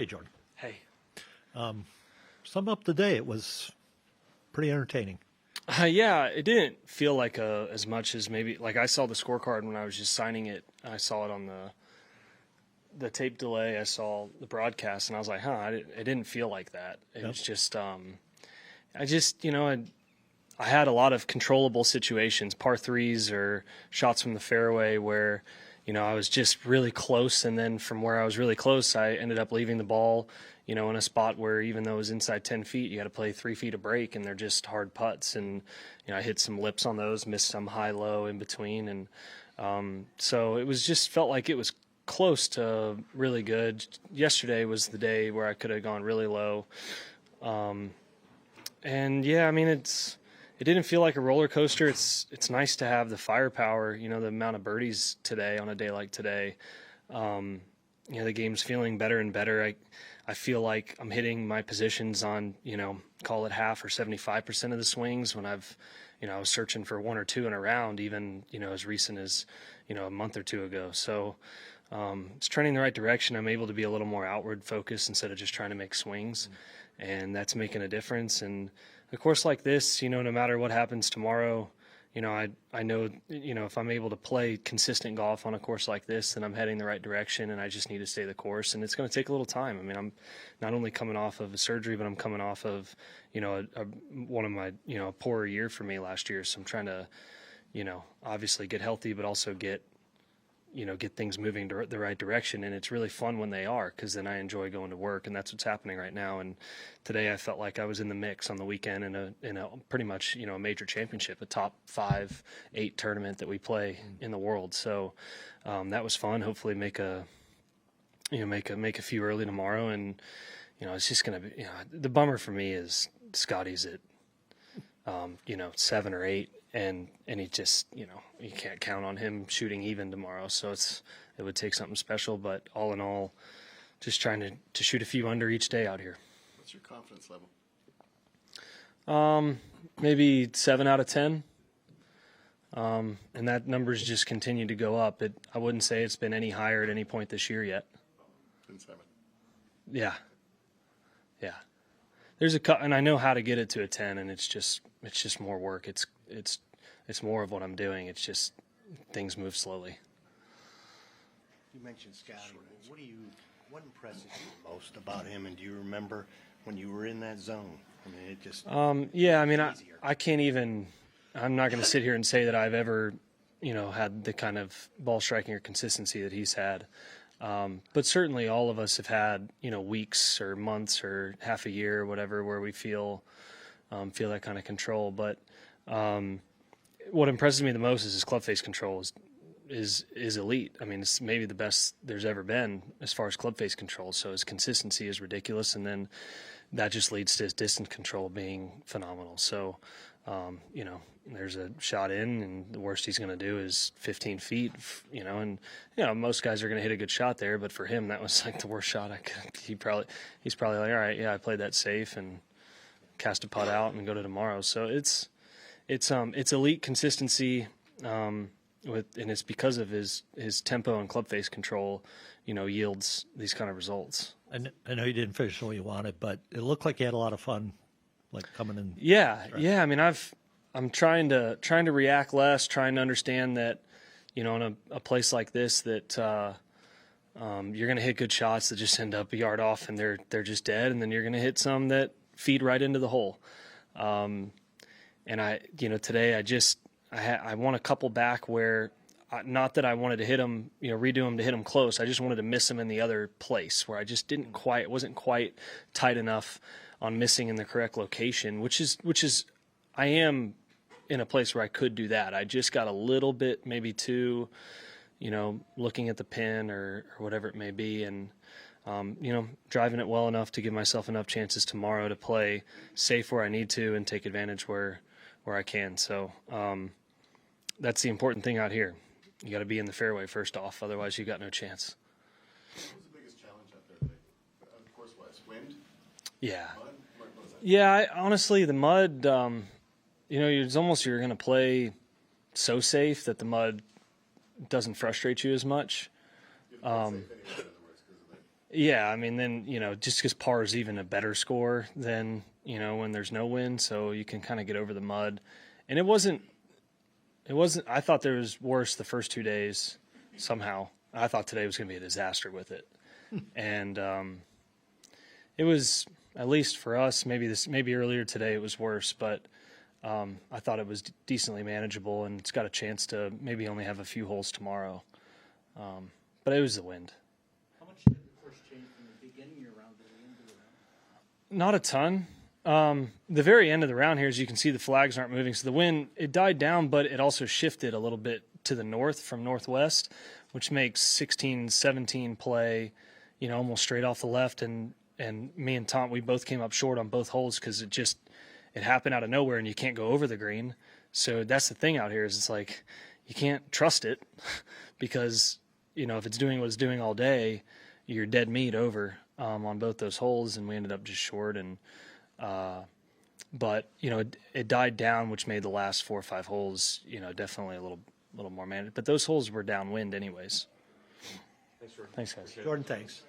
Hey, Jordan. Hey. Sum up the day. It was pretty entertaining. Yeah, it didn't feel like as much as maybe like I saw the scorecard when I was just signing it. I saw it on the tape delay. I saw the broadcast, and I was like, it didn't feel like that. It was just I just I had a lot of controllable situations, par threes or shots from the fairway where I was just really close, and then from where I was really close, I ended up leaving the ball, in a spot where even though it was inside 10 feet, you got to play 3 feet of break, and they're just hard putts. And, I hit some lips on those, missed some high, low in between. And so it was just felt like it was close to really good. Yesterday was the day where I could have gone really low. And yeah, I mean, it didn't feel like a roller coaster. It's nice to have the firepower, the amount of birdies today on a day like today. The game's feeling better and better. I feel like I'm hitting my positions on, call it half or 75% of the swings when I was searching for one or two in a round, even, as recent as, a month or two ago. So it's trending the right direction. I'm able to be a little more outward focused instead of just trying to make swings. And that's making a difference. And a course like this, no matter what happens tomorrow, I know, if I'm able to play consistent golf on a course like this, then I'm heading the right direction, and I just need to stay the course. And it's going to take a little time. I mean, I'm not only coming off of a surgery, but I'm coming off of, one of my, a poorer year for me last year. So I'm trying to, obviously get healthy, but also get things moving the right direction. And it's really fun when they are, because then I enjoy going to work, and that's what's happening right now. And today I felt like I was in the mix on the weekend in a pretty much, a major championship, a top 5-8 tournament that we play in the world. So that was fun. Hopefully make a few early tomorrow. And, it's just going to be, the bummer for me is Scotty's at, 7 or 8. And he just, you can't count on him shooting even tomorrow. So it would take something special. But all in all, just trying to shoot a few under each day out here. What's your confidence level? Maybe 7 out of 10. And that number's just continued to go up. I wouldn't say it's been any higher at any point this year yet. Been 7. Yeah. There's and I know how to get it to a 10, and it's just more work. It's more of what I'm doing. It's just things move slowly. You mentioned Scotty. What impresses you most about him? And do you remember when you were in that zone? I mean, it just yeah. I mean, I can't even. I'm not going to sit here and say that I've ever, had the kind of ball striking or consistency that he's had. But certainly all of us have had, weeks or months or half a year or whatever where we feel that kind of control. But what impresses me the most is his club face control is elite. I mean, it's maybe the best there's ever been as far as club face control. So his consistency is ridiculous, and then that just leads to his distance control being phenomenal. So, there's a shot in, and the worst he's going to do is 15 feet, and, most guys are going to hit a good shot there, but for him, that was like the worst shot I could. He's probably like, all right, yeah, I played that safe and cast a putt out and go to tomorrow. So it's elite consistency, and it's because of his tempo and club face control, yields these kind of results. And I know you didn't finish the way you wanted, but it looked like you had a lot of fun, like coming in. Yeah. I mean, I'm trying to react less, trying to understand that, in a place like this that you're going to hit good shots that just end up a yard off and they're just dead, and then you're going to hit some that feed right into the hole. And today I want a couple back where. Not that I wanted to hit them, redo them to hit them close. I just wanted to miss them in the other place where I just wasn't quite tight enough on missing in the correct location, which is, I am in a place where I could do that. I just got a little bit, maybe too, looking at the pin or whatever it may be. And, driving it well enough to give myself enough chances tomorrow to play safe where I need to and take advantage where I can. So, that's the important thing out here. You got to be in the fairway first off, otherwise you got no chance. What was the biggest challenge out there today? Course-wise, wind? Yeah. Mud? What was that? Yeah, honestly, the mud, it's almost you're going to play so safe that the mud doesn't frustrate you as much. You didn't play safe anyway, in other words, because of Yeah, I mean, then, just because par is even a better score than, when there's no wind, so you can kind of get over the mud. And it wasn't, I thought there was worse the first 2 days somehow. I thought today was going to be a disaster with it. And it was, at least for us, maybe earlier today it was worse, but I thought it was decently manageable, and it's got a chance to maybe only have a few holes tomorrow. But it was the wind. How much did the course change from the beginning of your round to the end of the round? Not a ton. The very end of the round here, as you can see, the flags aren't moving. So the wind, it died down, but it also shifted a little bit to the north from northwest, which makes 16, 17 play, almost straight off the left. And me and Tom, we both came up short on both holes because it happened out of nowhere and you can't go over the green. So that's the thing out here is it's like you can't trust it because, if it's doing what it's doing all day, you're dead meat over on both those holes, and we ended up just short. And but it died down, which made the last 4 or 5 holes definitely a little more manageable. But those holes were downwind anyways. Thanks, Jordan. Thanks, guys. Jordan, thanks.